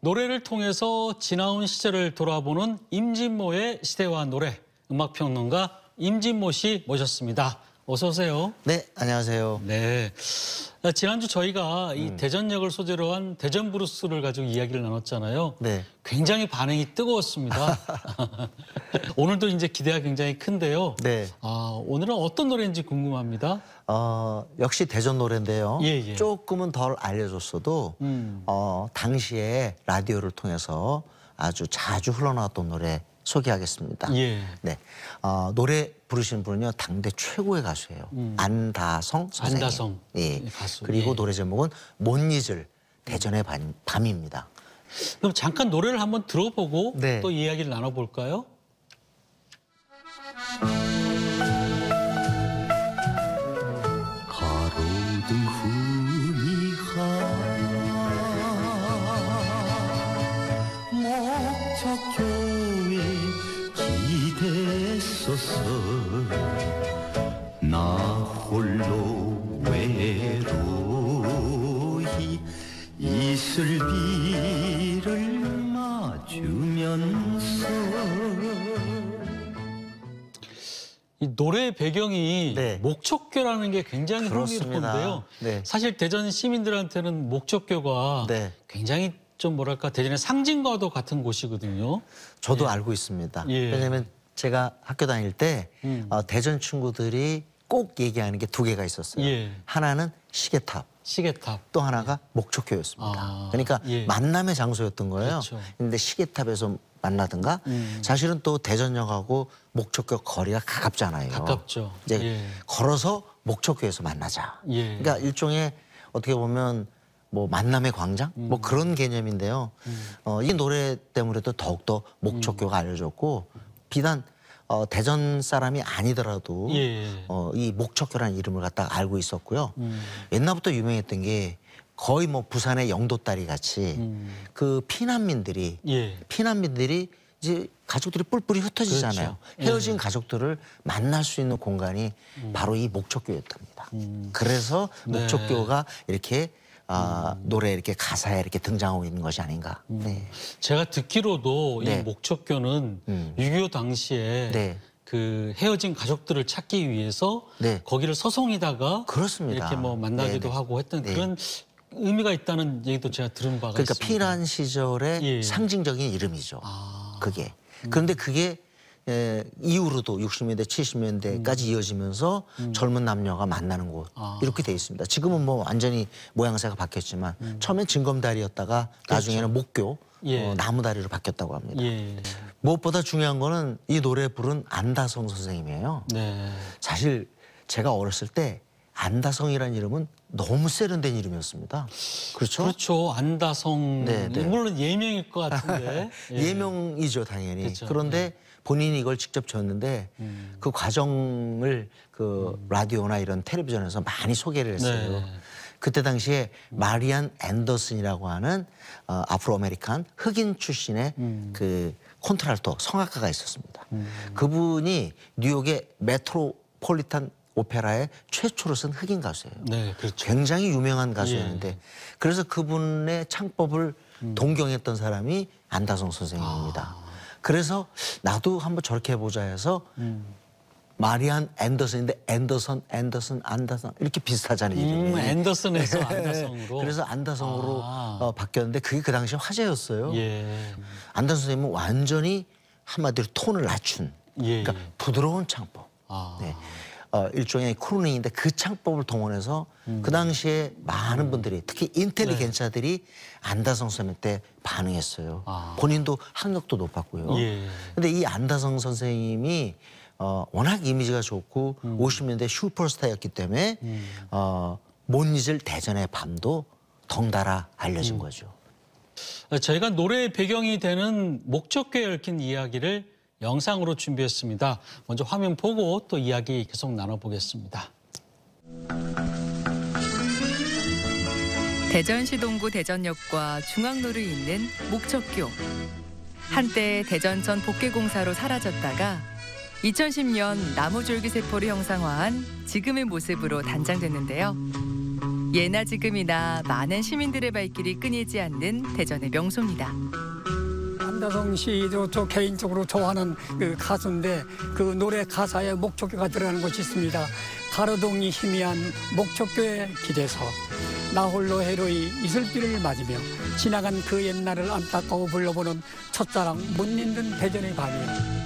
노래를 통해서 지나온 시절을 돌아보는 임진모의 시대와 노래, 음악평론가 임진모 씨 모셨습니다. 어서 오세요. 네, 안녕하세요. 네, 지난주 저희가 이 대전역을 소재로 한 대전 브루스를 가지고 이야기를 나눴잖아요. 네. 굉장히 반응이 뜨거웠습니다. 오늘도 이제 기대가 굉장히 큰데요. 네. 오늘은 어떤 노래인지 궁금합니다. 역시 대전 노래인데요. 예. 조금은 덜 알려졌어도 당시에 라디오를 통해서 아주 자주 흘러나왔던 노래 소개하겠습니다. 예. 네. 노래 부르시는 분은요, 당대 최고의 가수예요. 안다성 선생님. 안다성 예. 가수. 그리고 예. 노래 제목은 못 잊을 대전의 밤입니다. 그럼 잠깐 노래를 한번 들어보고 네. 또 이야기를 나눠볼까요? 가로등 후미하 목적교에 기대소서 나 홀로 외로이 이슬비를 맞으면서 이 노래의 배경이 네. 목적교라는 게 굉장히 그렇습니다. 흥미로운데요. 네. 사실 대전 시민들한테는 목적교가 네. 굉장히 좀 뭐랄까 대전의 상징과도 같은 곳이거든요. 저도 알고 있습니다. 예. 왜냐하면 제가 학교 다닐 때 대전 친구들이 꼭 얘기하는 게 두 개가 있었어요. 예. 하나는 시계탑, 시계탑. 또 하나가 목적교였습니다. 그러니까 예. 만남의 장소였던 거예요. 그렇죠. 근데 시계탑에서 만나든가 사실은 또 대전역하고 목적교 거리가 가깝잖아요. 가깝죠. 이제 예. 걸어서 목적교에서 만나자. 예. 그러니까 일종의 어떻게 보면 뭐 만남의 광장 뭐 그런 개념인데요. 이 노래 때문에도 더욱더 목적교가 알려졌고 비단 대전 사람이 아니더라도 예. 이 목적교라는 이름을 갖다가 알고 있었고요. 옛날부터 유명했던 게 거의 뭐 부산의 영도다리 같이 그 피난민들이 예. 이제 가족들이 뿔뿔이 흩어지잖아요. 그렇죠. 헤어진 가족들을 만날 수 있는 공간이 바로 이 목적교였답니다. 그래서 네. 목적교가 이렇게 노래 이렇게 가사에 이렇게 등장하고 있는 것이 아닌가. 네. 제가 듣기로도 네. 이 목적교는 6.25 당시에 네. 그 헤어진 가족들을 찾기 위해서 네. 거기를 서성이다가 그렇습니다. 이렇게 뭐 만나기도 네네. 하고 했던 네. 그런 의미가 있다는 얘기도 제가 들은 바가 그러니까 있습니다. 피난 시절의 예. 상징적인 이름이죠. 그게. 그런데 그게 이후로도 60년대, 70년대까지 이어지면서 젊은 남녀가 만나는 곳 이렇게 돼 있습니다. 지금은 뭐 완전히 모양새가 바뀌었지만 처음엔 징검다리였다가 나중에는 목교, 예. 나무다리로 바뀌었다고 합니다. 예. 무엇보다 중요한 거는 이 노래 부른 안다성 선생님이에요. 네. 사실 제가 어렸을 때 안다성이라는 이름은 너무 세련된 이름이었습니다. 그렇죠? 그렇죠. 안다성. 네, 네. 물론 예명일 것 같은데. 예. 예명이죠, 당연히. 그렇죠. 그런데 본인이 이걸 직접 지었는데 그 과정을 그 라디오나 이런 텔레비전에서 많이 소개를 했어요. 네. 그때 당시에 마리안 앤더슨이라고 하는 아프로 아메리칸 흑인 출신의 그 콘트랄토 성악가가 있었습니다. 그분이 뉴욕의 메트로폴리탄 오페라의 최초로 쓴 흑인 가수예요. 네, 그렇죠. 굉장히 유명한 가수였는데 그래서 그분의 창법을 동경했던 사람이 안다성 선생님입니다. 그래서 나도 한번 저렇게 해보자 해서 마리안 앤더슨인데 앤더슨 이렇게 비슷하잖아요. 이름이. 앤더슨에서 안다성으로. 그래서 안다성으로 바뀌었는데 그게 그 당시에 화제였어요. 예. 안다성 선생님은 완전히 한마디로 톤을 낮춘 예. 그러니까 부드러운 창법. 네. 일종의 크루닝인데 그 창법을 동원해서 그 당시에 많은 분들이 특히 인텔리겐차들이 안다성 선생님한테 반응했어요. 본인도 학력도 높았고요. 예. 근데 이 안다성 선생님이 워낙 이미지가 좋고 50년대 슈퍼스타였기 때문에 못 잊을 대전의 밤도 덩달아 알려진 거죠. 저희가 노래의 배경이 되는 목적교에 얽힌 이야기를 영상으로 준비했습니다. 먼저 화면 보고 또 이야기 계속 나눠보겠습니다. 대전시동구 대전역과 중앙로를 잇는 목적교. 한때 대전 전 복개공사로 사라졌다가 2010년 나무줄기세포를 형상화한 지금의 모습으로 단장됐는데요. 예나 지금이나 많은 시민들의 발길이 끊이지 않는 대전의 명소입니다. 안다성 씨도 저 개인적으로 좋아하는 그 가수인데 그 노래 가사에 목적교가 들어가는 것이 있습니다. 가로동이 희미한 목적교의 길에서 나 홀로 해로이 이슬비를 맞으며 지나간 그 옛날을 안타까워 불러보는 첫사랑 못 잊는 대전의 밤이요.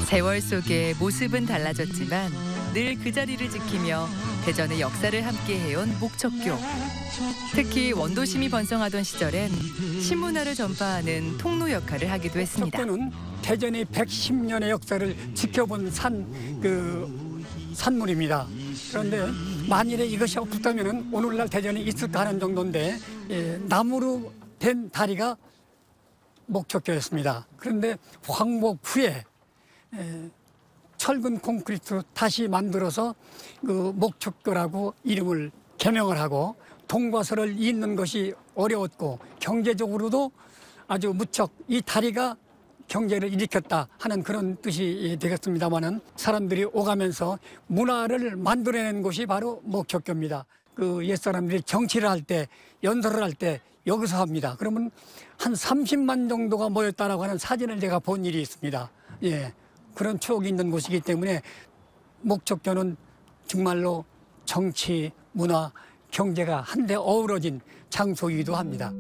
세월 속에 모습은 달라졌지만 늘 그 자리를 지키며 대전의 역사를 함께해온 목적교. 특히 원도심이 번성하던 시절엔 신문화를 전파하는 통로 역할을 하기도 했습니다. 목적교는 대전의 110년의 역사를 지켜본 산물입니다. 그런데 만일에 이것이 없었다면 오늘날 대전에 있을까 하는 정도인데 나무로 된 다리가 목적교였습니다. 그런데 황복 후에 철근 콘크리트로 다시 만들어서 그 목적교라고 이름을 개명을 하고 동과서를 잇는 것이 어려웠고 경제적으로도 아주 무척 이 다리가 경제를 일으켰다 하는 그런 뜻이 되겠습니다마는 사람들이 오가면서 문화를 만들어내는 곳이 바로 목적교입니다. 그 옛사람들이 정치를 할 때 연설을 할 때 여기서 합니다. 그러면 한 30만 정도가 모였다라고 하는 사진을 제가 본 일이 있습니다. 예. 그런 추억이 있는 곳이기 때문에 목적교는 정말로 정치, 문화, 경제가 한데 어우러진 장소이기도 합니다.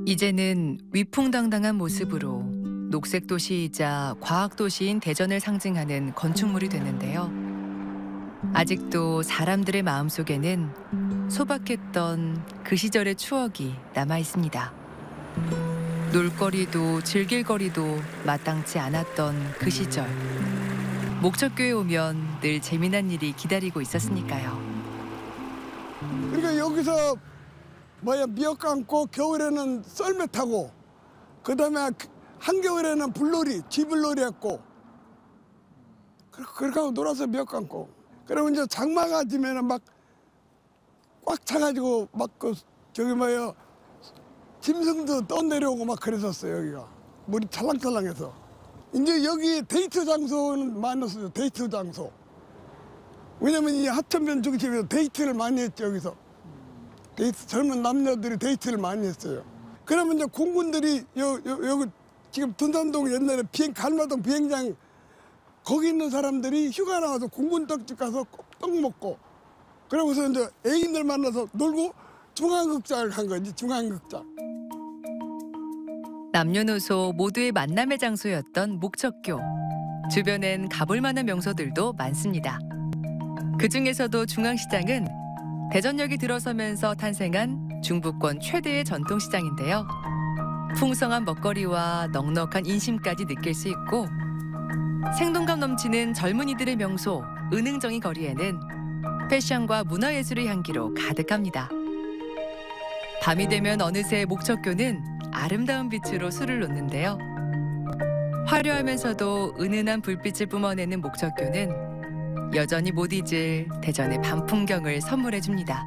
이제는 위풍당당한 모습으로 녹색 도시이자 과학 도시인 대전을 상징하는 건축물이 됐는데요. 아직도 사람들의 마음속에는 소박했던 그 시절의 추억이 남아 있습니다. 놀거리도 즐길 거리도 마땅치 않았던 그 시절. 목적교에 오면 늘 재미난 일이 기다리고 있었으니까요. 그러니까 여기서 미역 감고 겨울에는 썰매 타고 그다음에 한겨울에는 불놀이, 쥐불놀이 했고 그렇게 하고 놀아서 미역 감고 그러면 이제 장마가 지면은 막 꽉 차가지고 짐승도 떠내려오고 막 그랬었어요. 여기가 물이 찰랑찰랑해서 이제 여기 데이트 장소는 많았어요. 데이트 장소. 왜냐면 이 하천변 중심에서 데이트를 많이 했죠. 여기서 젊은 남녀들이 데이트를 많이 했어요. 그러면 이제 공군들이 여기 지금 둔산동 옛날에 갈마동 비행장 거기 있는 사람들이 휴가 나와서 공군 떡집 가서 떡 먹고 그러고서 이제 애인들 만나서 놀고 중앙극장을 간 거지. 중앙극장. 남녀노소 모두의 만남의 장소였던 목적교. 주변엔 가볼 만한 명소들도 많습니다. 그중에서도 중앙시장은 대전역이 들어서면서 탄생한 중부권 최대의 전통시장인데요. 풍성한 먹거리와 넉넉한 인심까지 느낄 수 있고 생동감 넘치는 젊은이들의 명소 은흥정이 거리에는 패션과 문화예술의 향기로 가득합니다. 밤이 되면 어느새 목적교는 아름다운 빛으로 술을 놓는데요. 화려하면서도 은은한 불빛을 뿜어내는 목적교는 여전히 못 잊을 대전의 밤 풍경을 선물해 줍니다.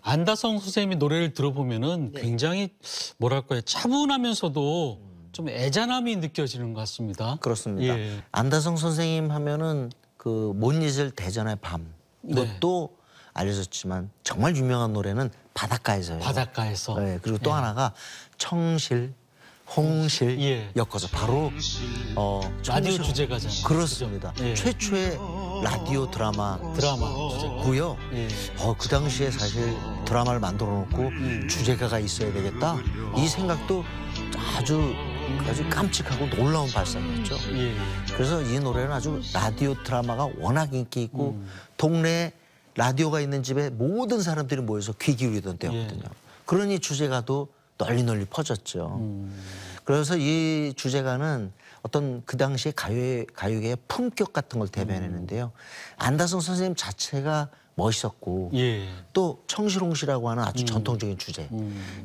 안다성 선생님이 노래를 들어보면은 굉장히 뭐랄까요 차분하면서도 좀 애잔함이 느껴지는 것 같습니다. 그렇습니다. 예. 안다성 선생님 하면은 그 못 잊을 대전의 밤 이것도 알려졌지만 정말 유명한 노래는 바닷가에서요. 바닷가에서. 네, 그리고 또 하나가 청실, 홍실 엮어서 바로 라디오 청실- 주제가잖아요. 그렇습니다. 그죠? 예. 최초의 라디오 드라마 주제가. 고요. 예. 그 당시에 사실 드라마를 만들어 놓고 주제가가 있어야 되겠다. 이 생각도 아주 깜찍하고 놀라운 발상이었죠. 예. 그래서 이 노래는 아주 라디오 드라마가 워낙 인기 있고 동네에 라디오가 있는 집에 모든 사람들이 모여서 귀 기울이던 때였거든요. 그러니 주제가도 널리 퍼졌죠. 그래서 이 주제가는 어떤 그 당시에 가요계의 품격 같은 걸 대변했는데요. 안다성 선생님 자체가 멋있었고 또 청실홍실이라고 하는 아주 전통적인 주제.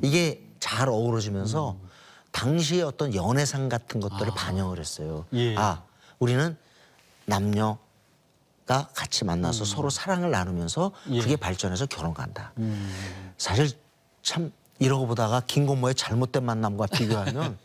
이게 잘 어우러지면서 당시의 어떤 연애상 같은 것들을 반영을 했어요. 우리는 남녀가 같이 만나서 서로 사랑을 나누면서 그게 발전해서 결혼 간다. 사실 참 이러고 보다가 김건모의 잘못된 만남과 비교하면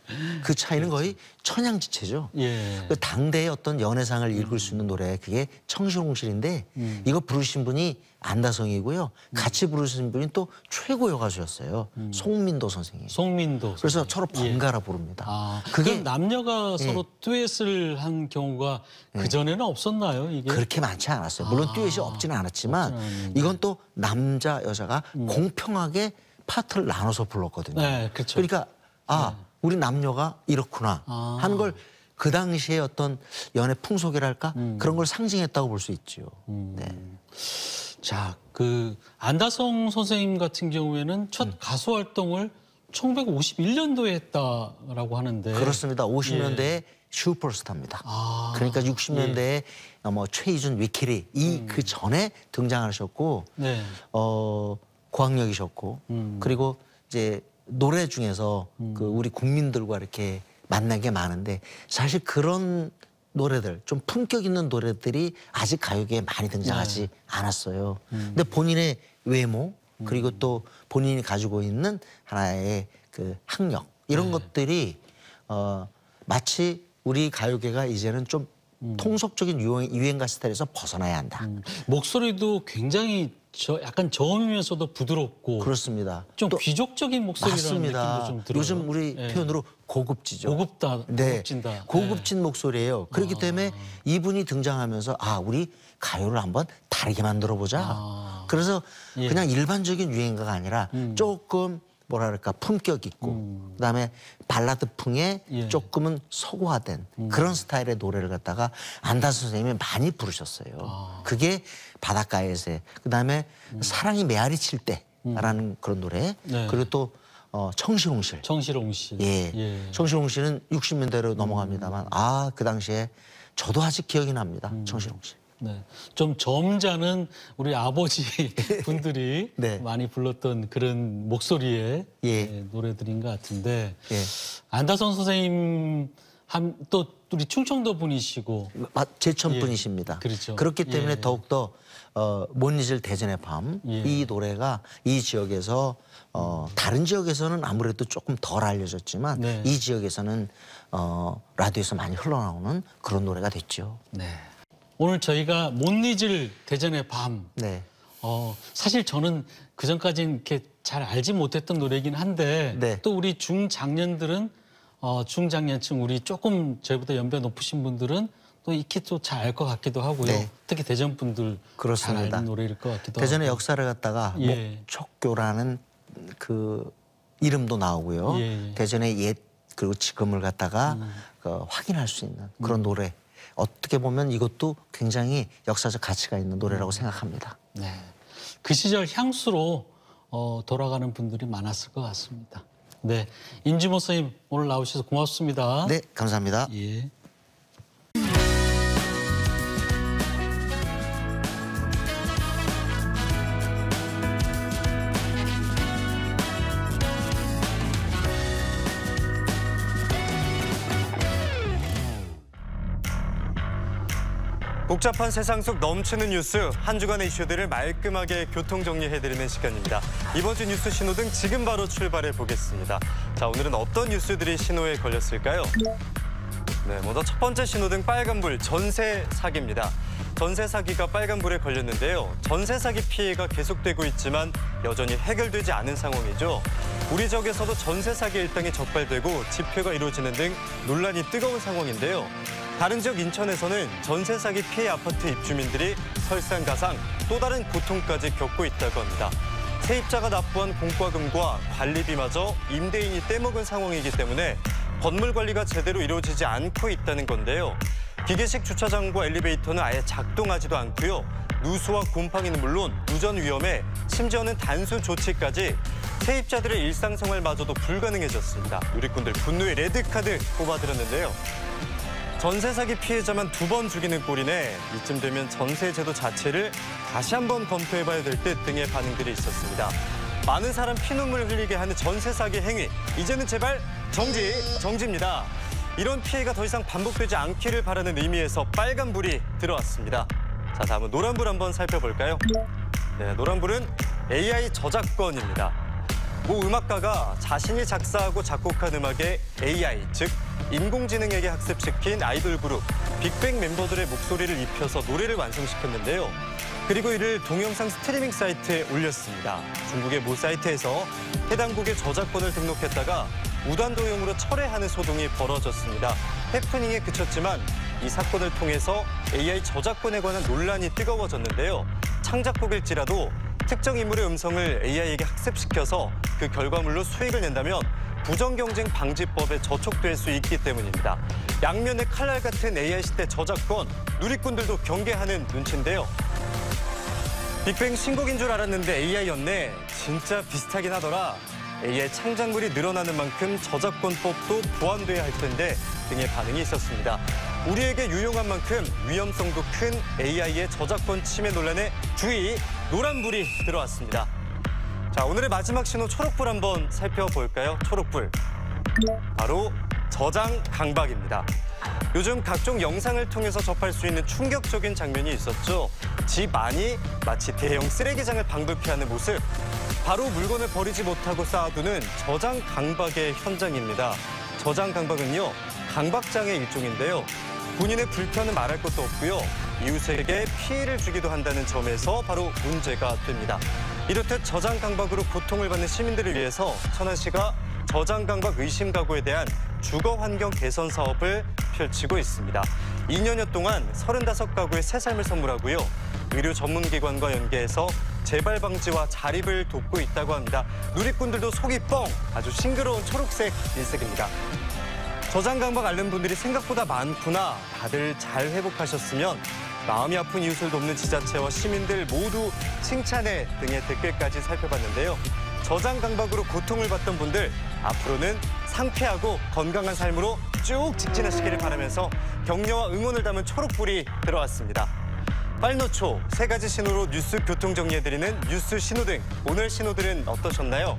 그 차이는 거의 천양지체죠. 예. 그 당대의 어떤 연애상을 읽을 수 있는 노래 그게 청실홍실인데 이거 부르신 분이 안다성이고요. 같이 부르신 분이 또 최고의 가수였어요. 송민도 선생님. 송민도. 그래서 선생님. 서로 번갈아 부릅니다. 아, 그게 그럼 남녀가 서로 듀엣을 한 경우가 그 전에는 없었나요? 이게 그렇게 많지 않았어요. 물론 듀엣이 없지는 않았지만 없지는 않았는데. 이건 또 남자 여자가 공평하게 파트를 나눠서 불렀거든요. 네, 그렇죠. 그러니까 우리 남녀가 이렇구나 하는 걸 그 당시에 어떤 연애 풍속이랄까 그런 걸 상징했다고 볼 수 있죠. 네. 자, 그 안다성 선생님 같은 경우에는 첫 가수 활동을 1951년도에 했다라고 하는데 그렇습니다. 50년대에 슈퍼스타입니다. 그러니까 60년대에 뭐 최희준, 위키리 그 전에 등장하셨고 네. 고학력이셨고 그리고 이제 노래 중에서 그 우리 국민들과 이렇게 만난 게 많은데 사실 그런 노래들 좀 품격 있는 노래들이 아직 가요계에 많이 등장하지 않았어요. 근데 본인의 외모 그리고 또 본인이 가지고 있는 하나의 그 학력 이런 것들이 마치 우리 가요계가 이제는 좀 통속적인 유행가 스타일에서 벗어나야 한다. 목소리도 굉장히 약간 저음이면서도 부드럽고 그렇습니다. 좀 귀족적인 목소리라는 맞습니다. 느낌도 좀 들어요. 요즘 우리 예. 표현으로 고급지죠. 고급다, 네, 고급진다. 고급진 목소리예요. 그렇기 때문에 이분이 등장하면서 우리 가요를 한번 다르게 만들어 보자. 그래서 예. 그냥 일반적인 유행가가 아니라 조금 뭐랄까 품격 있고 그다음에 발라드풍에 예. 조금은 서구화된 그런 스타일의 노래를 갖다가 안다성 선생님이 많이 부르셨어요. 그게 바닷가에서 그다음에 사랑이 메아리 칠 때라는 그런 노래 네. 그리고 또 청실홍실. 청실홍실. 예. 청실홍실은 60년대로 넘어갑니다만 그 당시에 저도 아직 기억이 납니다. 청실홍실. 네. 좀 점잖은 우리 아버지 분들이 네. 많이 불렀던 그런 목소리의 예. 노래들인 것 같은데 예. 안다성 선생님 또 우리 충청도 분이시고 제천 예. 분이십니다. 그렇죠. 그렇기 때문에 예. 더욱더 못 잊을 대전의 밤 이 예. 노래가 이 지역에서 다른 지역에서는 아무래도 조금 덜 알려졌지만 네. 이 지역에서는 라디오에서 많이 흘러나오는 그런 노래가 됐죠. 네. 오늘 저희가 못 잊을 대전의 밤. 네. 사실 저는 그 전까지는 이렇게 잘 알지 못했던 노래이긴 한데 네. 또 우리 중장년들은 중장년층 우리 조금 저희보다 연배 높으신 분들은 또 익히 또 잘 알 것 같기도 하고요. 네. 특히 대전 분들 잘 그렇습니다. 아는 노래일 것 같기도 대전의 하고. 역사를 갖다가 예. 목촉교라는 그 이름도 나오고요. 예. 대전의 옛 그리고 지금을 갖다가 확인할 수 있는 그런 노래. 어떻게 보면 이것도 굉장히 역사적 가치가 있는 노래라고 생각합니다. 네. 그 시절 향수로 돌아가는 분들이 많았을 것 같습니다. 네. 임지모 선생님 오늘 나오셔서 고맙습니다. 네, 감사합니다. 예. 복잡한 세상 속 넘치는 뉴스, 한 주간의 이슈들을 말끔하게 교통 정리해드리는 시간입니다. 이번 주 뉴스 신호등 지금 바로 출발해 보겠습니다. 자, 오늘은 어떤 뉴스들이 신호에 걸렸을까요? 네, 먼저 첫 번째 신호등 빨간불 전세 사기입니다. 전세 사기가 빨간불에 걸렸는데요. 전세 사기 피해가 계속되고 있지만 여전히 해결되지 않은 상황이죠. 우리 지역에서도 전세 사기 일당이 적발되고 집회가 이루어지는 등 논란이 뜨거운 상황인데요. 다른 지역 인천에서는 전세 사기 피해 아파트 입주민들이 설상가상 또 다른 고통까지 겪고 있다고 합니다. 세입자가 납부한 공과금과 관리비마저 임대인이 떼먹은 상황이기 때문에 건물 관리가 제대로 이루어지지 않고 있다는 건데요. 기계식 주차장과 엘리베이터는 아예 작동하지도 않고요. 누수와 곰팡이는 물론 누전 위험에 심지어는 단수 조치까지 세입자들의 일상생활마저도 불가능해졌습니다. 누리꾼들 분노의 레드카드 뽑아들었는데요. 전세 사기 피해자만 2번 죽이는 꼴이네. 이쯤 되면 전세 제도 자체를 다시 한번 검토해봐야 될 듯 등의 반응들이 있었습니다. 많은 사람 피눈물 흘리게 하는 전세 사기 행위. 이제는 제발 정지입니다. 이런 피해가 더 이상 반복되지 않기를 바라는 의미에서 빨간불이 들어왔습니다. 자, 다음은 노란불 한번 살펴볼까요? 네, 노란불은 AI 저작권입니다. 모 음악가가 자신이 작사하고 작곡한 음악에 AI, 즉 인공지능에게 학습시킨 아이돌 그룹 빅뱅 멤버들의 목소리를 입혀서 노래를 완성시켰는데요. 그리고 이를 동영상 스트리밍 사이트에 올렸습니다. 중국의 모 사이트에서 해당 곡의 저작권을 등록했다가 무단도용으로 철회하는 소동이 벌어졌습니다. 해프닝에 그쳤지만 이 사건을 통해서 AI 저작권에 관한 논란이 뜨거워졌는데요. 창작곡일지라도 특정 인물의 음성을 AI에게 학습시켜서 그 결과물로 수익을 낸다면 부정경쟁 방지법에 저촉될 수 있기 때문입니다. 양면의 칼날 같은 AI 시대 저작권, 누리꾼들도 경계하는 눈치인데요. 빅뱅 신곡인 줄 알았는데 AI였네. 진짜 비슷하긴 하더라. AI 창작물이 늘어나는 만큼 저작권법도 보완돼야 할 텐데 등의 반응이 있었습니다. 우리에게 유용한 만큼 위험성도 큰 AI의 저작권 침해 논란에 주의, 노란불이 들어왔습니다. 자, 오늘의 마지막 신호 초록불 한번 살펴볼까요? 초록불. 바로 저장 강박입니다. 요즘 각종 영상을 통해서 접할 수 있는 충격적인 장면이 있었죠. 집 안이 마치 대형 쓰레기장을 방불케 하는 모습. 바로 물건을 버리지 못하고 쌓아두는 저장 강박의 현장입니다. 저장 강박은요, 강박장애 일종인데요. 본인의 불편은 말할 것도 없고요. 이웃에게 피해를 주기도 한다는 점에서 바로 문제가 됩니다. 이렇듯 저장 강박으로 고통을 받는 시민들을 위해서 천안시가 저장 강박 의심 가구에 대한 주거 환경 개선 사업을 펼치고 있습니다. 2년여 동안 35가구에 새 삶을 선물하고요. 의료 전문기관과 연계해서 재발 방지와 자립을 돕고 있다고 합니다. 누리꾼들도 속이 뻥! 아주 싱그러운 초록색 일색입니다. 저장 강박 앓는 분들이 생각보다 많구나. 다들 잘 회복하셨으면 마음이 아픈 이웃을 돕는 지자체와 시민들 모두 칭찬해 등의 댓글까지 살펴봤는데요. 저장 강박으로 고통을 받던 분들 앞으로는 상쾌하고 건강한 삶으로 쭉 직진하시기를 바라면서 격려와 응원을 담은 초록불이 들어왔습니다. 빨노초, 3가지 신호로 뉴스 교통 정리해드리는 뉴스 신호등. 오늘 신호들은 어떠셨나요?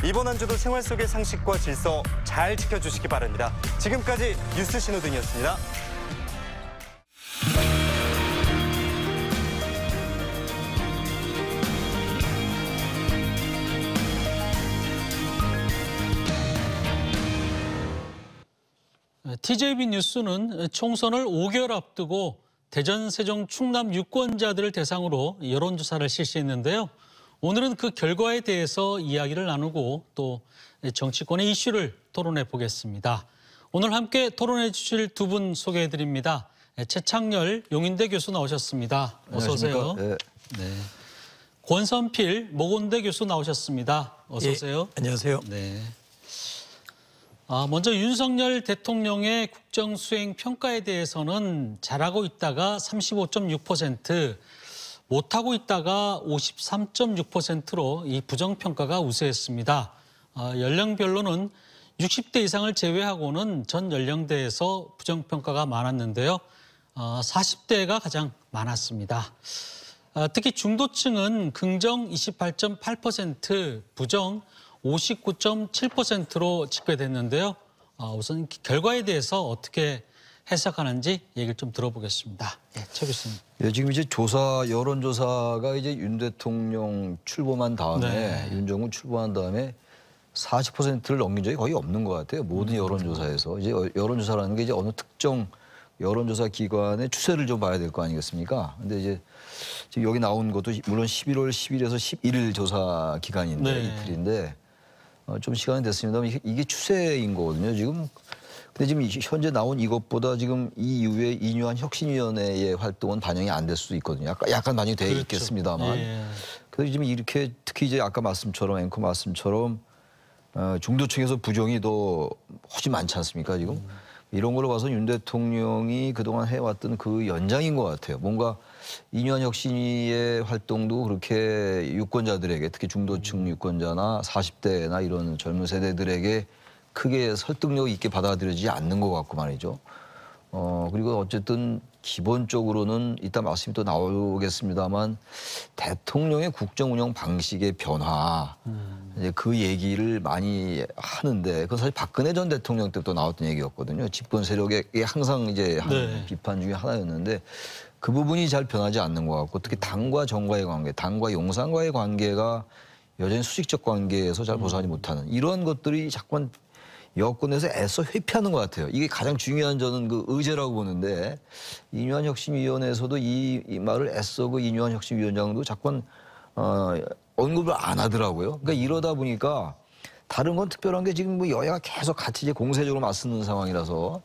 이번 한 주도 생활 속의 상식과 질서 잘 지켜주시기 바랍니다. 지금까지 뉴스 신호등이었습니다. TJB 뉴스는 총선을 5개월 앞두고 대전, 세종, 충남 유권자들을 대상으로 여론조사를 실시했는데요. 오늘은 그 결과에 대해서 이야기를 나누고 또 정치권의 이슈를 토론해 보겠습니다. 오늘 함께 토론해 주실 두 분 소개해 드립니다. 최창렬 용인대 교수 나오셨습니다. 어서 오세요. 네. 네. 권선필 모건대 교수 나오셨습니다. 어서 오세요. 안녕하세요. 네. 먼저 윤석열 대통령의 국정수행 평가에 대해서는 잘하고 있다가 35.6%, 못하고 있다가 53.6%로 이 부정평가가 우세했습니다. 연령별로는 60대 이상을 제외하고는 전 연령대에서 부정평가가 많았는데요. 40대가 가장 많았습니다. 특히 중도층은 긍정 28.8%, 부정 59.7%로 집계됐는데요. 우선 결과에 대해서 어떻게 해석하는지 얘기를 좀 들어보겠습니다. 네, 최 교수님. 예, 지금 이제 조사 여론조사가 이제 윤 대통령 출범한 다음에 네. 윤정부 출범한 다음에 40%를 넘긴 적이 거의 없는 것 같아요. 모든 여론조사에서 이제 여론조사라는 게 이제 어느 특정 여론조사 기관의 추세를 좀 봐야 될 거 아니겠습니까? 근데 이제 지금 여기 나온 것도 물론 11월 10일에서 11일 조사 기간인데 네. 이틀인데 좀 시간이 됐습니다만 이게 추세인 거거든요. 지금 근데 지금 현재 나온 이것보다 지금 이 이후에 이뉴한 혁신위원회의 활동은 반영이 안 될 수도 있거든요. 약간 반영이 돼 그렇죠. 있겠습니다만. 예. 그래서 지금 이렇게 특히 이제 아까 말씀처럼 앵커 말씀처럼 중도층에서 부정이 더 훨씬 많지 않습니까 지금? 이런 걸로 봐서 윤 대통령이 그동안 해왔던 그 연장인 것 같아요. 뭔가 이뉴한 혁신위의 활동도 그렇게 유권자들에게 특히 중도층 유권자나 40대나 이런 젊은 세대들에게 크게 설득력 있게 받아들여지지 않는 것 같고 말이죠. 그리고 어쨌든 기본적으로는 이따 말씀이 또 나오겠습니다만 대통령의 국정 운영 방식의 변화 이제 그 얘기를 많이 하는데 그건 사실 박근혜 전 대통령 때부터 나왔던 얘기였거든요. 집권 세력의 항상 이제 하는 비판 중에 하나였는데 그 부분이 잘 변하지 않는 것 같고 특히 당과 정과의 관계, 당과 용산과의 관계가 여전히 수직적 관계에서 잘 벗어나지 못하는 이런 것들이 자꾸만 여권에서 애써 회피하는 것 같아요. 이게 가장 중요한 저는 그 의제라고 보는데 이뉴한 혁신위원회에서도 이 말을 애써 그 이뉴한 혁신위원장도 자꾸만 언급을 안 하더라고요. 그러니까 이러다 보니까 다른 건 특별한 게 지금 뭐 여야가 계속 같이 이제 공세적으로 맞서는 상황이라서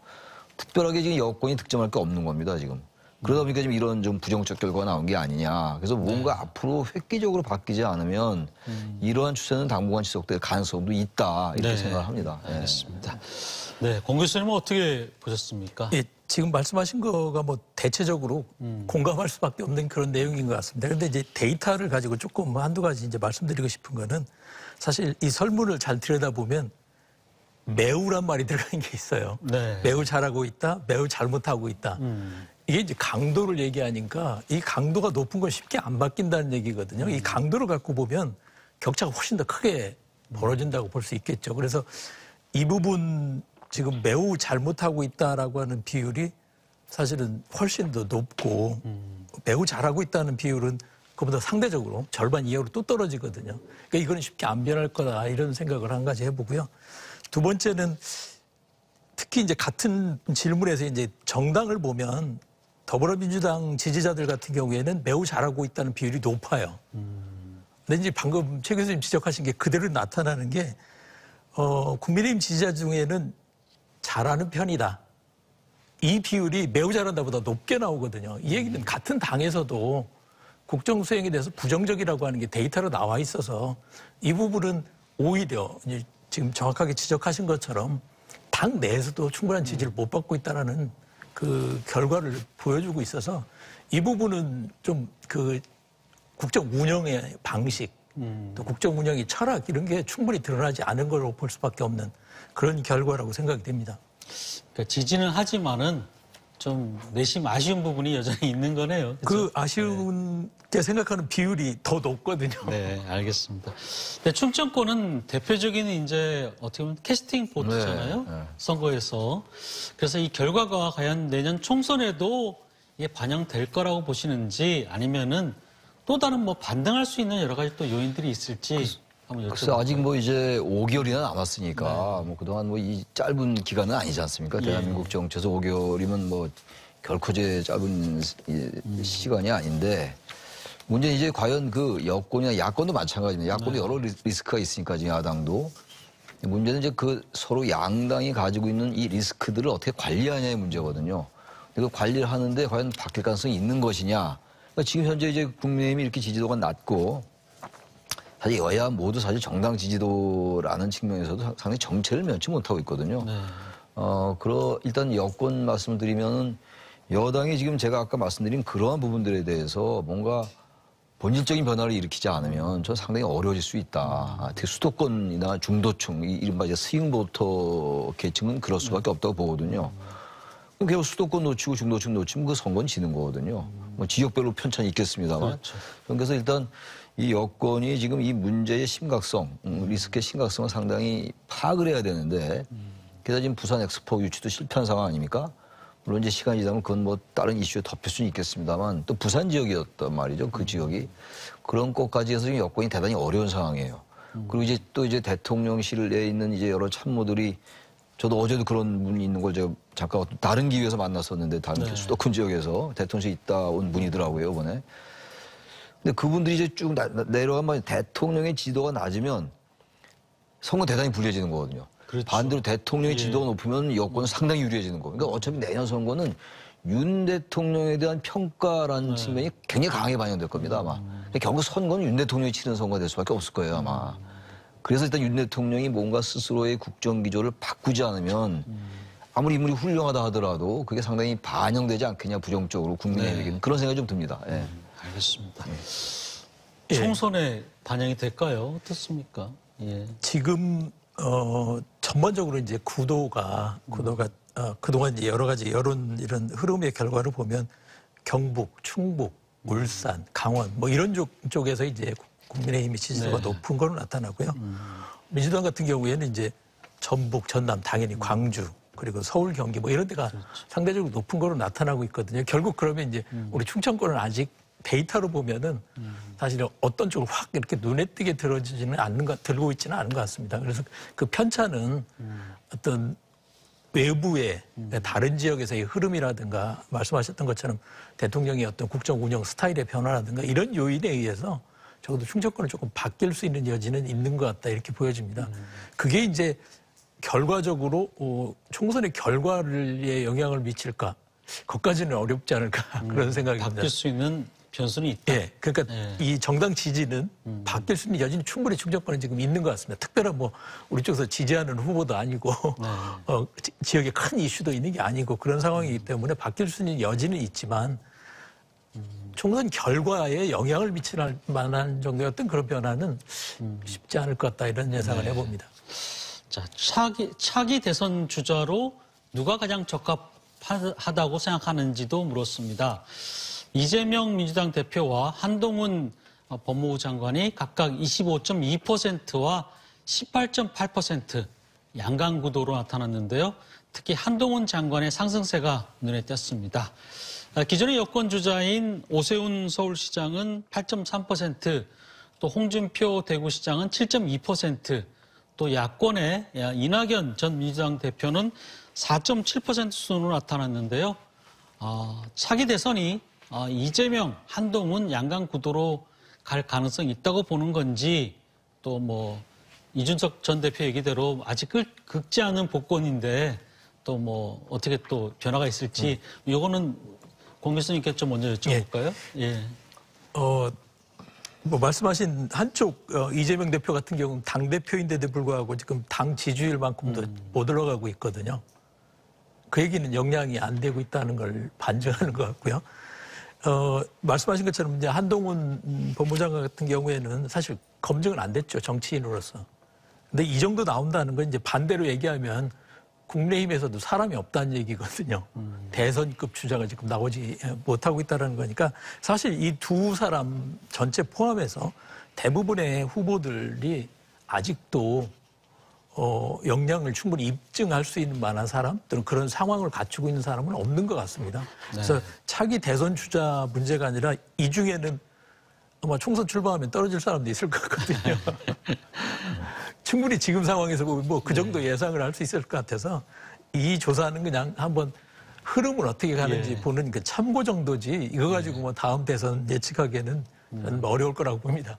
특별하게 지금 여권이 득점할 게 없는 겁니다, 지금. 그러다 보니까 지금 이런 좀 부정적 결과가 나온 게 아니냐. 그래서 뭔가 앞으로 획기적으로 바뀌지 않으면 이러한 추세는 당분간 지속될 가능성도 있다. 이렇게 생각을 합니다. 알겠습니다. 네, 공 교수님은 어떻게 보셨습니까? 예, 지금 말씀하신 거가 뭐 대체적으로 공감할 수밖에 없는 그런 내용인 것 같습니다. 그런데 이제 데이터를 가지고 조금 한두 가지 이제 말씀드리고 싶은 거는 사실 이 설문을 잘 들여다보면 매우란 말이 들어가는 게 있어요. 네. 매우 잘하고 있다, 매우 잘못하고 있다. 이게 이제 강도를 얘기하니까 이 강도가 높은 건 쉽게 안 바뀐다는 얘기거든요. 이 강도를 갖고 보면 격차가 훨씬 더 크게 벌어진다고 볼 수 있겠죠. 그래서 이 부분 지금 매우 잘못하고 있다라고 하는 비율이 사실은 훨씬 더 높고 매우 잘하고 있다는 비율은 그보다 상대적으로 절반 이하로 또 떨어지거든요. 그러니까 이거는 쉽게 안 변할 거다 이런 생각을 한 가지 해보고요. 두 번째는 특히 이제 같은 질문에서 이제 정당을 보면 더불어민주당 지지자들 같은 경우에는 매우 잘하고 있다는 비율이 높아요. 근데 이제 방금 최 교수님 지적하신 게 그대로 나타나는 게 국민의힘 지지자 중에는 잘하는 편이다. 이 비율이 매우 잘한다보다 높게 나오거든요. 이 얘기는 같은 당에서도 국정 수행에 대해서 부정적이라고 하는 게 데이터로 나와 있어서 이 부분은 오히려 이제 지금 정확하게 지적하신 것처럼 당 내에서도 충분한 지지를 못 받고 있다는 그 결과를 보여주고 있어서 이 부분은 좀 그 국정 운영의 방식 또 국정 운영의 철학 이런 게 충분히 드러나지 않은 걸로 볼 수밖에 없는 그런 결과라고 생각이 됩니다. 그러니까 지지는 하지만은 좀 내심 아쉬운 부분이 여전히 있는 거네요. 그렇죠? 그 아쉬운 게 생각하는 비율이 더 높거든요. 네, 알겠습니다. 네, 충청권은 대표적인 이제 어떻게 보면 캐스팅 보트잖아요. 네. 선거에서. 그래서 이 결과가 과연 내년 총선에도 이게 반영될 거라고 보시는지 아니면은 또 다른 뭐 반등할 수 있는 여러 가지 또 요인들이 있을지 한번 글쎄 여쭤볼까요? 아직 뭐 이제 5개월이나 남았으니까 뭐 그동안 뭐 이 짧은 기간은 아니지 않습니까? 대한민국 정치에서 5개월이면 뭐 결코 제 짧은 시간이 아닌데 문제는 이제 과연 그 여권이나 야권도 마찬가지입니다. 야권도 여러 리스크가 있으니까 지금 야당도. 문제는 이제 그 서로 양당이 가지고 있는 이 리스크들을 어떻게 관리하냐의 문제거든요. 그 관리를 하는데 과연 바뀔 가능성이 있는 것이냐. 그러니까 지금 현재 이제 국민의힘이 이렇게 지지도가 낮고 사실 여야 모두 사실 정당 지지도라는 측면에서도 상당히 정체를 면치 못하고 있거든요. 네. 일단 여권 말씀을 드리면 여당이 지금 제가 아까 말씀드린 그러한 부분들에 대해서 뭔가 본질적인 변화를 일으키지 않으면 저는 상당히 어려워질 수 있다. 특히 수도권이나 중도층, 이른바 이제 스윙보터 계층은 그럴 수밖에 없다고 보거든요. 그럼 수도권 놓치고 중도층 놓치면 그 선거는 지는 거거든요. 뭐 지역별로 편차는 있겠습니다만. 그렇죠. 그래서 일단 이 여권이 지금 이 문제의 심각성, 리스크의 심각성을 상당히 파악을 해야 되는데 게다가 지금 부산 엑스포 유치도 실패한 상황 아닙니까? 물론 이제 시간이 지나면 그건 뭐 다른 이슈에 덮일 수는 있겠습니다만 또 부산 지역이었단 말이죠. 그 지역이. 그런 것까지 해서 지금 여권이 대단히 어려운 상황이에요. 그리고 이제 또 이제 대통령실에 있는 이제 여러 참모들이 저도 어제도 그런 분이 있는 걸 제가 잠깐 다른 기회에서 만났었는데 다른 수도권 지역에서 대통령실 있다 온 분이더라고요, 이번에. 근데 그분들이 이제 쭉 내려가면 대통령의 지도가 낮으면 선거 대단히 불리해지는 거거든요. 그렇죠. 반대로 대통령의 지도가 높으면 여권은 상당히 유리해지는 거예요. 그러니까 어차피 내년 선거는 윤 대통령에 대한 평가라는 측면이 굉장히 강하게 반영될 겁니다, 아마. 그러니까 결국 선거는 윤 대통령이 치른 선거가 될 수밖에 없을 거예요, 아마. 그래서 일단 윤 대통령이 뭔가 스스로의 국정 기조를 바꾸지 않으면 아무리 인물이 훌륭하다 하더라도 그게 상당히 반영되지 않겠냐, 부정적으로 국민에게. 그런 생각이 좀 듭니다. 예. 알겠습니다. 총선에 반영이 될까요? 어떻습니까? 예. 지금 전반적으로 이제 구도가 그동안 이제 여러 가지 여론 이런 흐름의 결과를 보면 경북, 충북, 울산, 강원 뭐 이런 쪽에서 이제 국민의힘이 지지도가 높은 걸로 나타나고요. 민주당 같은 경우에는 이제 전북, 전남, 당연히 광주 그리고 서울, 경기 뭐 이런 데가 상대적으로 높은 걸로 나타나고 있거든요. 결국 그러면 이제 우리 충청권은 아직 데이터로 보면은 사실은 어떤 쪽으로 확 이렇게 눈에 띄게 들고 있지는 않은 것 같습니다. 그래서 그 편차는 어떤 외부의 다른 지역에서의 흐름이라든가 말씀하셨던 것처럼 대통령의 어떤 국정 운영 스타일의 변화라든가 이런 요인에 의해서 적어도 충청권은 조금 바뀔 수 있는 여지는 있는 것 같다 이렇게 보여집니다. 그게 이제 결과적으로 총선의 결과에 영향을 미칠까? 그것까지는 어렵지 않을까 그런 생각이 듭니다. 바뀔 수 있는 변수는 있다. 예, 그러니까 예. 이 정당 지지는 바뀔 수 있는 여지는 충분히 충청권은 지금 있는 것 같습니다. 특별한 뭐 우리 쪽에서 지지하는 후보도 아니고 지역에 큰 이슈도 있는 게 아니고 그런 상황이기 때문에 바뀔 수 있는 여지는 있지만 총선 결과에 영향을 미칠 만한 정도의 어떤 그런 변화는 쉽지 않을 것 같다 이런 예상을 해봅니다. 자, 차기 대선 주자로 누가 가장 적합하다고 생각하는지도 물었습니다. 이재명 민주당 대표와 한동훈 법무부 장관이 각각 25.2%와 18.8% 양강 구도로 나타났는데요. 특히 한동훈 장관의 상승세가 눈에 띄었습니다. 기존의 여권 주자인 오세훈 서울시장은 8.3%, 또 홍준표 대구시장은 7.2%, 또 야권의 이낙연 전 민주당 대표는 4.7% 수준으로 나타났는데요. 차기 대선이 이재명, 한동훈 양강 구도로 갈 가능성이 있다고 보는 건지 또 뭐 이준석 전 대표 얘기대로 아직 긁지 않은 복권인데 또 뭐 어떻게 또 변화가 있을지 요거는 공 교수님께 좀 먼저 여쭤볼까요? 예. 뭐 말씀하신 한쪽 이재명 대표 같은 경우는 당 대표인데도 불구하고 지금 당 지지율만큼도 못 올라가고 있거든요. 그 얘기는 영향이 안 되고 있다는 걸 반증하는 것 같고요. 말씀하신 것처럼 이제 한동훈 법무장관 같은 경우에는 사실 검증은 안 됐죠, 정치인으로서. 근데 이 정도 나온다는 건 이제 반대로 얘기하면 국민의힘에서도 사람이 없다는 얘기거든요. 대선급 주자가 지금 나오지 못하고 있다는 거니까 사실 이 두 사람 전체 포함해서 대부분의 후보들이 아직도 역량을 충분히 입증할 수 있는 만한 사람 또는 그런 상황을 갖추고 있는 사람은 없는 것 같습니다. 그래서 차기 대선 주자 문제가 아니라 이 중에는 아마 총선 출마하면 떨어질 사람도 있을 것 같거든요. 충분히 지금 상황에서 보면 뭐 그 정도 예상을 할 수 있을 것 같아서 이 조사는 그냥 한번 흐름을 어떻게 가는지 보는 그 참고 정도지 이거 가지고 뭐 다음 대선 예측하기에는 저는 어려울 거라고 봅니다.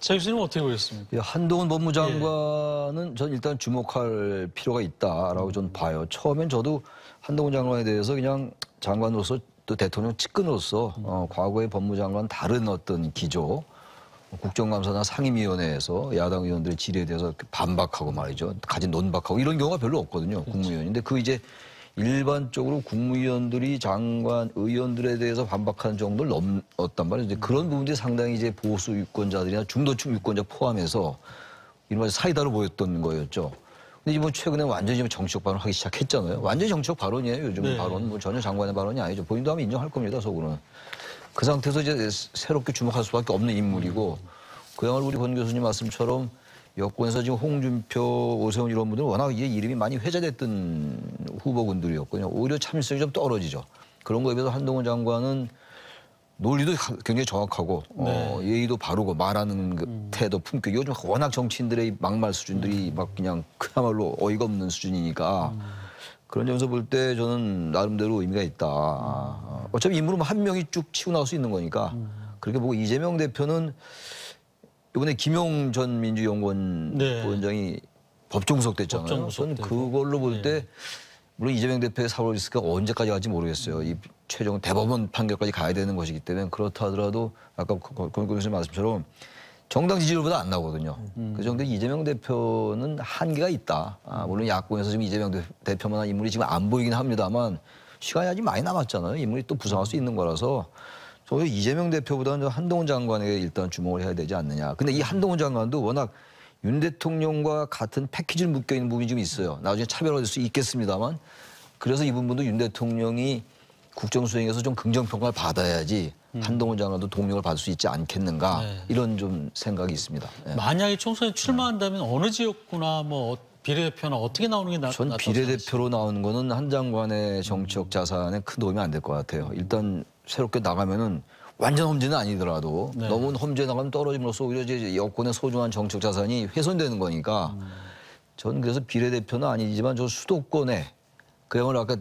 차 교수님은 어떻게 보셨습니까? 한동훈 법무장관은 전 일단 주목할 필요가 있다라고 전 봐요. 처음엔 저도 한동훈 장관에 대해서 그냥 장관으로서 또 대통령 측근으로서 과거의 법무장관 다른 어떤 기조, 국정감사나 상임위원회에서 야당 의원들의 질의에 대해서 반박하고 말이죠. 가진 논박하고 이런 경우가 별로 없거든요. 국무위원인데 그 이제 일반적으로 국무위원들이 장관, 의원들에 대해서 반박하는 정도를 넘었단 말이죠. 이제 그런 부분들이 상당히 이제 보수 유권자들이나 중도층 유권자 포함해서 이른바 사이다로 보였던 거였죠. 근데 이번 최근에 완전히 정치적 발언을 하기 시작했잖아요. 완전히 정치적 발언이에요. 요즘 발언은 뭐 전혀 장관의 발언이 아니죠. 본인도 하면 인정할 겁니다, 속으로는. 그 상태에서 이제 새롭게 주목할 수밖에 없는 인물이고 그야말로 우리 권 교수님 말씀처럼 여권에서 지금 홍준표, 오세훈 이런 분들은 워낙 이제 이름이 많이 회자됐던 후보군들이었거든요. 오히려 참을성이 좀 떨어지죠. 그런 거에 비해서 한동훈 장관은 논리도 굉장히 정확하고 예의도 바르고 말하는 그 태도, 품격. 요즘 워낙 정치인들의 막말 수준들이 막 그냥 그야말로 어이가 없는 수준이니까 그런 점에서 볼 때 저는 나름대로 의미가 있다. 어차피 인물은 한 명이 쭉 치고 나올 수 있는 거니까 그렇게 보고 이재명 대표는 이번에 김용 전 민주연구원 부원장이 법정 구속됐잖아요. 저는 그걸로 볼 때 물론 이재명 대표의 사법 리스크가 언제까지 갈지 모르겠어요. 이 최종 대법원 판결까지 가야 되는 것이기 때문에 그렇다 하더라도 아까 권 교수님 말씀처럼 정당 지지율보다 안 나오거든요. 그 정도 이재명 대표는 한계가 있다. 물론 야권에서 지금 이재명 대표만한 인물이 지금 안 보이긴 합니다만 시간이 아직 많이 남았잖아요. 인물이 또 부상할 수 있는 거라서 저는 이재명 대표보다는 한동훈 장관에게 일단 주목을 해야 되지 않느냐. 근데 이 한동훈 장관도 워낙 윤 대통령과 같은 패키지를 묶여있는 부분이 좀 있어요. 나중에 차별화될 수 있겠습니다만 그래서 이 부분도 윤 대통령이 국정수행에서 좀 긍정평가를 받아야지 한동훈 장관도 동력을 받을 수 있지 않겠는가 이런 좀 생각이 있습니다. 만약에 총선에 출마한다면 어느 지역구나 뭐 비례대표나 어떻게 나오는 게 전 비례대표로 나오는 거는 한 장관의 정치적 자산에 큰 도움이 안 될 것 같아요. 일단 새롭게 나가면은 완전 험지는 아니더라도 네. 너무 험지에 나가면 떨어짐으로써 오히려 이제 여권의 소중한 정책 자산이 훼손되는 거니까 저는 그래서 비례대표는 아니지만 저 수도권에 그야말로 아까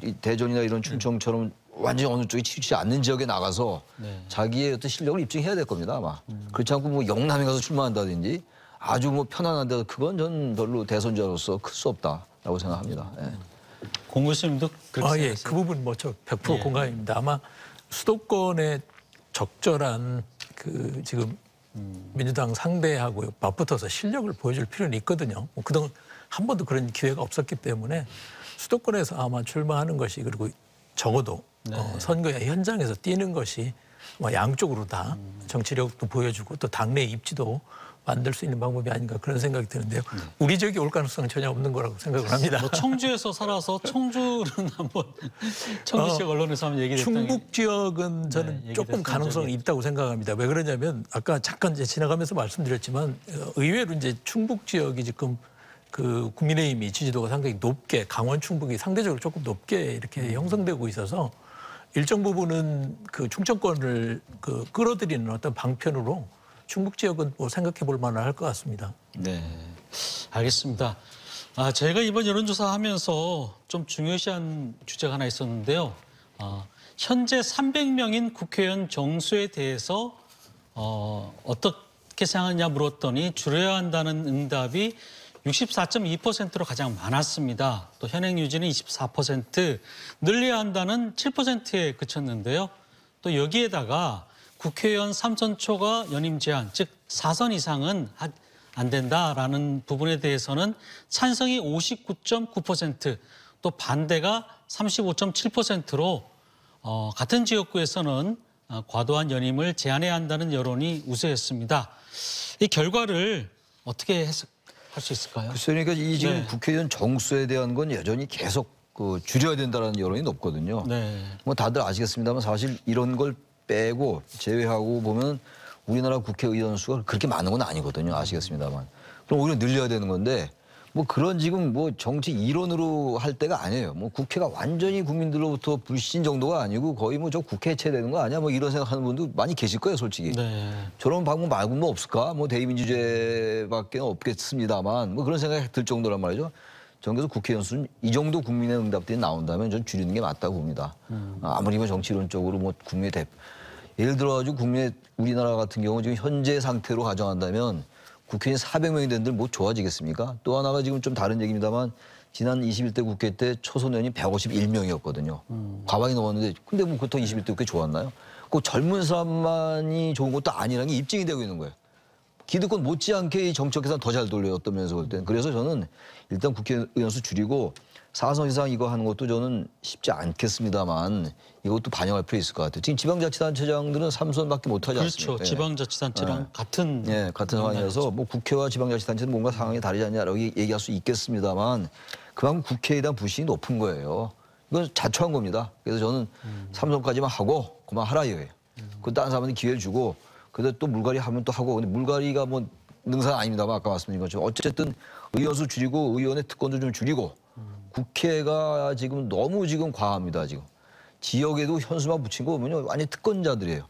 이 대전이나 이런 충청처럼 완전히 어느 쪽이 치우치지 않는 지역에 나가서 네. 자기의 어떤 실력을 입증해야 될 겁니다 아마. 그렇지 않고 뭐 영남에 가서 출마한다든지 아주 뭐 편안한데 그건 전 별로 대선자로서 클 수 없다라고 생각합니다. 예. 공 교수님도 그렇게 예, 생각하세요? 그 부분 뭐 저 100% 예. 공감입니다. 아마 수도권에 적절한 그 지금 민주당 상대하고 맞붙어서 실력을 보여줄 필요는 있거든요. 뭐 그동안 한 번도 그런 기회가 없었기 때문에 수도권에서 아마 출마하는 것이 그리고 적어도 선거의 현장에서 뛰는 것이 아마 양쪽으로 다 정치력도 보여주고 또 당내 입지도 만들 수 있는 방법이 아닌가 그런 생각이 드는데요. 우리 지역에 올 가능성은 전혀 없는 거라고 생각을 합니다. 뭐 청주에서 살아서 청주는 한번 청주 지역 언론에서 한번 얘기됐던 충북 지역은 저는 얘기됐던 조금 가능성이 적이 있다고 생각합니다. 왜 그러냐면 아까 잠깐 이제 지나가면서 말씀드렸지만 의외로 이제 충북 지역이 지금 그 국민의힘이 지지도가 상당히 높게 강원 충북이 상대적으로 조금 높게 이렇게 형성되고 있어서 일정 부분은 그 충청권을 그 끌어들이는 어떤 방편으로 충북 지역은 뭐 생각해 볼 만할 것 같습니다. 네. 알겠습니다. 제가 이번 여론조사 하면서 좀 중요시한 주제가 하나 있었는데요. 현재 300명인 국회의원 정수에 대해서 어떻게 생각하냐 물었더니 줄여야 한다는 응답이 64.2%로 가장 많았습니다. 또 현행 유지는 24%, 늘려야 한다는 7%에 그쳤는데요. 또 여기에다가 국회의원 3선 초과 연임 제한, 즉 4선 이상은 안 된다라는 부분에 대해서는 찬성이 59.9%, 또 반대가 35.7%로 같은 지역구에서는 과도한 연임을 제한해야 한다는 여론이 우세했습니다. 이 결과를 어떻게 해석할 수 있을까요? 글쎄요, 그러니까 이 지금 네. 국회의원 정수에 대한 건 여전히 계속 그 줄여야 된다는 여론이 높거든요. 네. 뭐 다들 아시겠습니다만 사실 이런 걸 빼고 제외하고 보면 우리나라 국회의원 수가 그렇게 많은 건 아니거든요. 아시겠습니다만. 그럼 오히려 늘려야 되는 건데 뭐 그런 지금 뭐 정치 이론으로 할 때가 아니에요. 뭐 국회가 완전히 국민들로부터 불신 정도가 아니고 거의 뭐 저 국회 해체되는 거 아니야? 뭐 이런 생각하는 분도 많이 계실 거예요, 솔직히. 네. 저런 방법 말고 뭐 없을까? 뭐 대의민주제밖에 없겠습니다만 뭐 그런 생각이 들 정도란 말이죠. 저는 그래서 국회의원 수는 이 정도 국민의 응답들이 나온다면 전 줄이는 게 맞다고 봅니다. 아무리 뭐 정치론적으로 뭐 국민의 예를 들어가지고 우리나라 같은 경우 지금 현재 상태로 가정한다면 국회의원 400명이 된들 뭐 좋아지겠습니까? 또 하나가 지금 좀 다른 얘기입니다만 지난 21대 국회 때 초선 의원이 151명이었거든요. 과반이 넘었는데 근데 뭐 그렇다고 21대 국회 좋았나요? 그 젊은 사람만이 좋은 것도 아니라는 게 입증이 되고 있는 거예요. 기득권 못지않게 이 정책 계산 더 잘 돌려요. 어떤 면에서 볼 때는. 그래서 저는 일단 국회의원 수 줄이고 4선 이상 이거 하는 것도 저는 쉽지 않겠습니다만 이것도 반영할 필요 있을 것 같아요. 지금 지방자치단체장들은 3선밖에 못하지 않습니까? 그렇죠. 지방자치단체랑 같은 같은 상황이어서 뭐 국회와 지방자치단체는 뭔가 상황이 다르지 않냐라고 얘기할 수 있겠습니다만 그만큼 국회에 대한 불신이 높은 거예요. 이건 자초한 겁니다. 그래서 저는 3선까지만 하고 그만하라 이거예요. 그 다른 사람한테 기회를 주고 그래도 또 물갈이 하면 또 하고 근데 물갈이가 뭐 능사는 아닙니다만 아까 말씀드린 것처럼 어쨌든 의원 수 줄이고 의원의 특권도 좀 줄이고 국회가 지금 너무 지금 과합니다. 지금 지역에도 현수막 붙인 거 보면요 완전 특권자들이에요.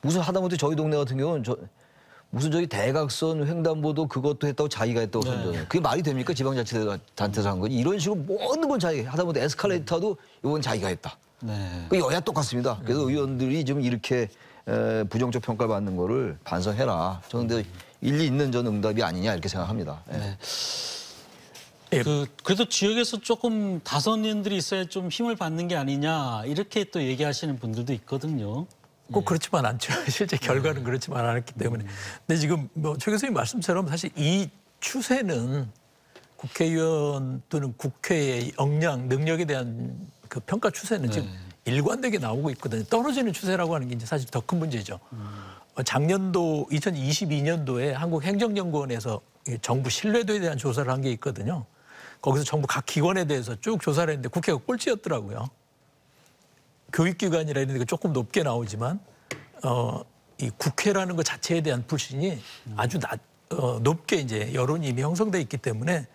무슨 하다못해 저희 동네 같은 경우는 무슨 저기 대각선 횡단보도 그것도 했다고 자기가 했다고 선전해요. 그게 말이 됩니까? 지방자치단체에서 한 거지. 이런 식으로 모든 건 자기가 하다못해 에스컬레이터도 이건 자기가 했다. 네. 그 여야 똑같습니다. 그래서 의원들이 지금 이렇게 부정적 평가를 받는 거를 반성해라. 저는 근데 일리 있는 전 응답이 아니냐 이렇게 생각합니다. 네. 그래도 지역에서 조금 다선의원들이 있어야 좀 힘을 받는 게 아니냐 이렇게 또 얘기하시는 분들도 있거든요. 꼭 그렇지만 않죠. 실제 결과는 그렇지만 않았기 때문에. 근데 지금 뭐 최 교수님 말씀처럼 사실 이 추세는 국회의원 또는 국회의 역량, 능력에 대한 그 평가 추세는 지금 일관되게 나오고 있거든요. 떨어지는 추세라고 하는 게 이제 사실 더 큰 문제죠. 작년도 2022년도에 한국행정연구원에서 정부 신뢰도에 대한 조사를 한 게 있거든요. 거기서 정부 각 기관에 대해서 쭉 조사를 했는데 국회가 꼴찌였더라고요. 교육기관이라 이런 게 조금 높게 나오지만 이 국회라는 것 자체에 대한 불신이 아주 높게 이제 여론이 이미 형성돼 있기 때문에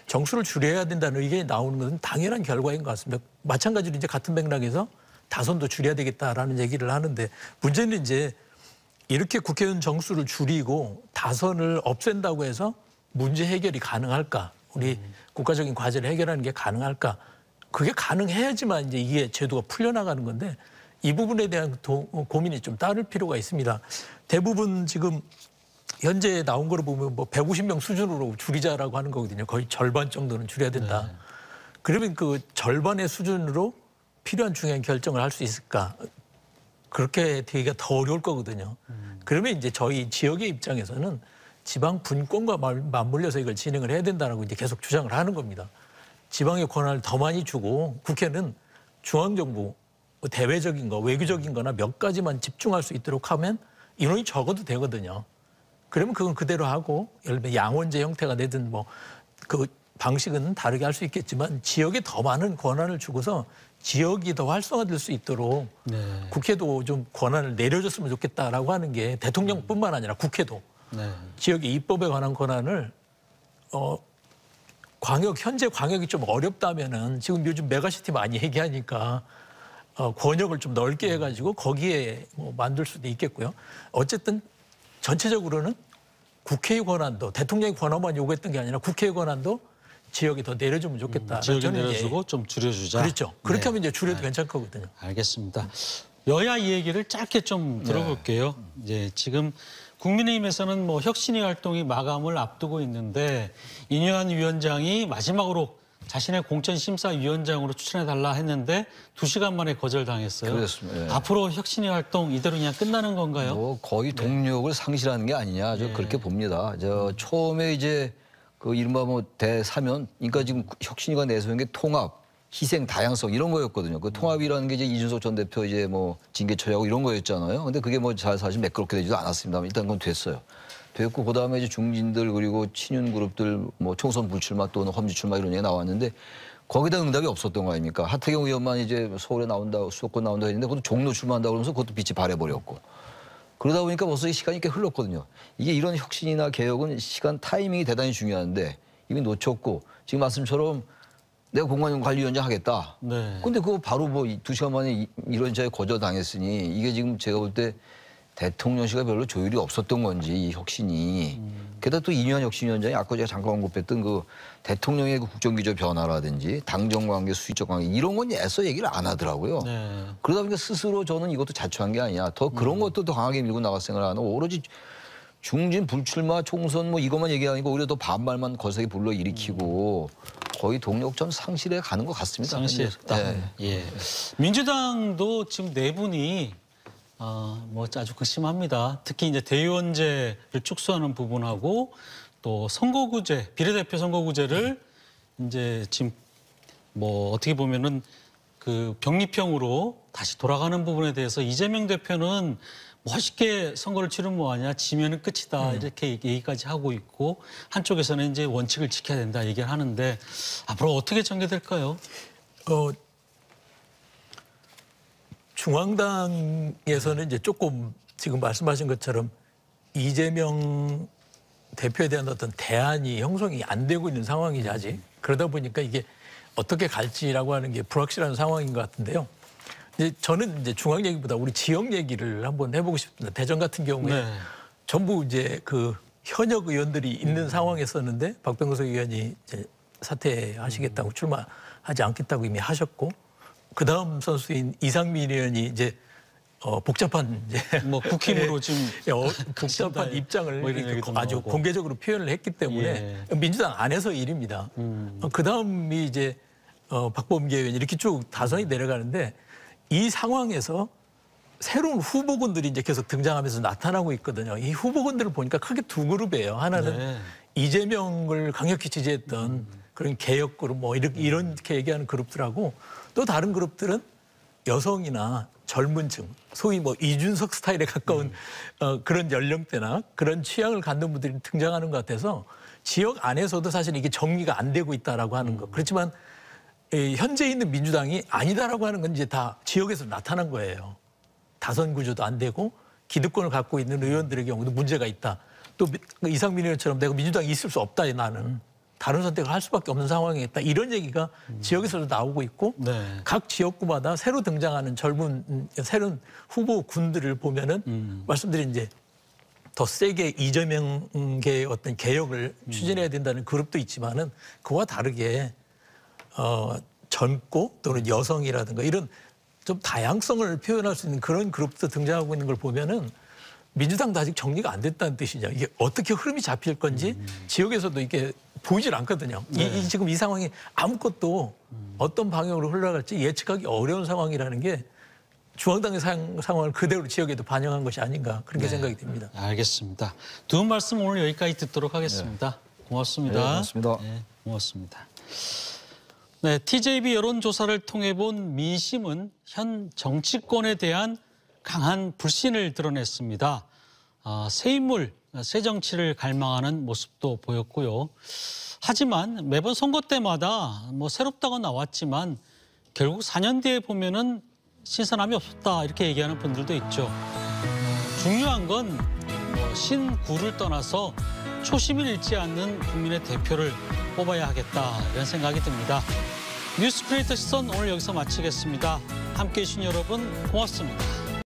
정수를 줄여야 된다는 의견이 나오는 것은 당연한 결과인 것 같습니다. 마찬가지로 이제 같은 맥락에서 다선도 줄여야 되겠다라는 얘기를 하는데 문제는 이제 이렇게 국회의원 정수를 줄이고 다선을 없앤다고 해서 문제 해결이 가능할까? 우리 국가적인 과제를 해결하는 게 가능할까? 그게 가능해야지만 이제 이게 제도가 풀려나가는 건데 이 부분에 대한 고민이 좀 따를 필요가 있습니다. 대부분 지금 현재 나온 거로 보면 뭐 150명 수준으로 줄이자라고 하는 거거든요. 거의 절반 정도는 줄여야 된다. 네. 그러면 그 절반의 수준으로 필요한 중요한 결정을 할 수 있을까? 그렇게 되기가 더 어려울 거거든요. 그러면 이제 저희 지역의 입장에서는 지방 분권과 맞물려서 이걸 진행을 해야 된다라고 이제 계속 주장을 하는 겁니다. 지방의 권한을 더 많이 주고 국회는 중앙정부 뭐 대외적인 거, 외교적인 거나 몇 가지만 집중할 수 있도록 하면 인원이 적어도 되거든요. 그러면 그건 그대로 하고 예를 들면 양원제 형태가 되든 뭐 그 방식은 다르게 할 수 있겠지만 지역에 더 많은 권한을 주고서 지역이 더 활성화될 수 있도록 네. 국회도 좀 권한을 내려줬으면 좋겠다라고 하는 게 대통령뿐만 아니라 국회도 네. 지역의 입법에 관한 권한을 현재 광역이 좀 어렵다면은 지금 요즘 메가시티 많이 얘기하니까 권역을 좀 넓게 해가지고 거기에 뭐 만들 수도 있겠고요. 어쨌든 전체적으로는 국회의 권한도 대통령의 권한만 요구했던 게 아니라 국회의 권한도 지역에 더 내려주면 좋겠다. 지역에 내려주고 좀 줄여주자. 그렇죠. 그렇게 네. 하면 이제 줄여도 괜찮을 거거든요. 알겠습니다. 여야 이 얘기를 짧게 좀 들어볼게요. 이제 지금 국민의힘에서는 뭐 혁신위 활동이 마감을 앞두고 있는데 인요한 위원장이 마지막으로 자신의 공천심사위원장으로 추천해달라 했는데 2시간 만에 거절당했어요. 그렇습니다. 예. 앞으로 혁신위 활동 이대로 그냥 끝나는 건가요? 뭐 거의 동력을 상실하는 게 아니냐, 저 그렇게 봅니다. 저 처음에 이제 그 이른바 뭐 대사면, 그러니까 지금 혁신위가 내세운 게 통합, 희생, 다양성 이런 거였거든요. 그 통합이라는 게 이제 이준석 전 대표 이제 뭐 징계 처리하고 이런 거였잖아요. 근데 그게 뭐 사실 매끄럽게 되지도 않았습니다만 일단 그건 됐어요. 됐고 그다음에 이제 중진들 그리고 친윤 그룹들 뭐 총선 불출마 또는 험지 출마 이런 얘기 나왔는데 거기다 응답이 없었던 거 아닙니까? 하태경 의원만 이제 서울에 나온다, 수도권 나온다 했는데 그것도 종로 출마한다고 그러면서 그것도 빛이 발해버렸고. 그러다 보니까 벌써 시간이 꽤 흘렀거든요. 이게 이런 혁신이나 개혁은 시간 타이밍이 대단히 중요한데 이미 놓쳤고 지금 말씀처럼 내가 공관위원장 하겠다. 네. 근데 그거 바로 뭐 2시간 만에 이런 자에 거절당했으니 이게 지금 제가 볼 때 대통령실가 별로 조율이 없었던 건지 이 혁신이. 게다가 또 이뇨한 혁신위원장이 아까 제가 잠깐 언급했던 그 대통령의 그 국정기조 변화라든지 당정관계, 수위적 관계 이런 건 애써 얘기를 안 하더라고요. 네. 그러다 보니까 스스로 저는 이것도 자초한 게 아니야. 더 그런 것도 더 강하게 밀고 나갈 생각을 안 하고 오로지 중진 불출마 총선 뭐 이것만 얘기하니까 오히려 더 반발만 거세게 불러일으키고 거의 동력전 상실해 가는 것 같습니다. 상실했다. 네. 예. 민주당도 지금 네 분이 뭐 아주 극심합니다. 특히 이제 대의원제를 축소하는 부분하고 또 선거구제, 비례대표 선거구제를 이제 지금 뭐 어떻게 보면은 그 병립형으로 다시 돌아가는 부분에 대해서 이재명 대표는 멋있게 선거를 치르면 뭐하냐, 지면은 끝이다 이렇게 얘기까지 하고 있고 한쪽에서는 이제 원칙을 지켜야 된다 얘기를 하는데 앞으로 어떻게 전개될까요? 중앙당에서는 이제 조금 지금 말씀하신 것처럼 이재명 대표에 대한 어떤 대안이 형성이 안 되고 있는 상황이지 아직. 그러다 보니까 이게 어떻게 갈지라고 하는 게 불확실한 상황인 것 같은데요. 이제 저는 이제 중앙 얘기보다 우리 지역 얘기를 한번 해보고 싶습니다. 대전 같은 경우에 네. 전부 이제 그 현역 의원들이 있는 상황이었었는데 박병석 의원이 이제 사퇴하시겠다고 출마하지 않겠다고 이미 하셨고 그 다음 선수인 이상민 의원이 이제 복잡한 이제 뭐 국힘으로 지금 복잡한 입장을 뭐 이런 얘기도 아주 나오고. 공개적으로 표현을 했기 때문에 민주당 안에서 일입니다. 그 다음이 이제 박범계 의원 이렇게 쭉 다선이 내려가는데 이 상황에서 새로운 후보군들이 이제 계속 등장하면서 나타나고 있거든요. 이 후보군들을 보니까 크게 두 그룹이에요. 하나는 네. 이재명을 강력히 지지했던 그런 개혁 그룹 뭐 이렇게 얘기하는 그룹들하고 또 다른 그룹들은 여성이나 젊은 층, 소위 뭐 이준석 스타일에 가까운 그런 연령대나 그런 취향을 갖는 분들이 등장하는 것 같아서 지역 안에서도 사실 이게 정리가 안 되고 있다라고 하는 거. 그렇지만 현재 있는 민주당이 아니다라고 하는 건 이제 다 지역에서 나타난 거예요. 다선 구조도 안 되고 기득권을 갖고 있는 의원들의 경우도 문제가 있다. 또 이상민 의원처럼 내가 민주당이 있을 수 없다 나는. 다른 선택을 할 수밖에 없는 상황이겠다. 이런 얘기가 지역에서도 나오고 있고 네. 각 지역구마다 새로 등장하는 젊은 새로운 후보군들을 보면은 말씀드린 이제 더 세게 이재명계의 어떤 개혁을 추진해야 된다는 그룹도 있지만은 그와 다르게 젊고 또는 여성이라든가 이런 좀 다양성을 표현할 수 있는 그런 그룹도 등장하고 있는 걸 보면은 민주당도 아직 정리가 안 됐다는 뜻이죠. 이게 어떻게 흐름이 잡힐 건지 지역에서도 이게 보이질 않거든요. 네. 지금 이 상황이 아무것도 어떤 방향으로 흘러갈지 예측하기 어려운 상황이라는 게 중앙당의 상황을 그대로 지역에도 반영한 것이 아닌가 그렇게 생각이 듭니다. 알겠습니다. 두 분 말씀 오늘 여기까지 듣도록 하겠습니다. 고맙습니다. 네, 고맙습니다. 네, 고맙습니다. 네, TJB 여론조사를 통해 본 민심은 현 정치권에 대한 강한 불신을 드러냈습니다. 새 인물, 새 정치를 갈망하는 모습도 보였고요. 하지만 매번 선거 때마다 뭐 새롭다고 나왔지만 결국 4년 뒤에 보면은 신선함이 없었다 이렇게 얘기하는 분들도 있죠. 중요한 건 신구를 떠나서 초심을 잃지 않는 국민의 대표를 뽑아야 하겠다 이런 생각이 듭니다. 뉴스 크리에이터 시선 오늘 여기서 마치겠습니다. 함께해 주신 여러분 고맙습니다.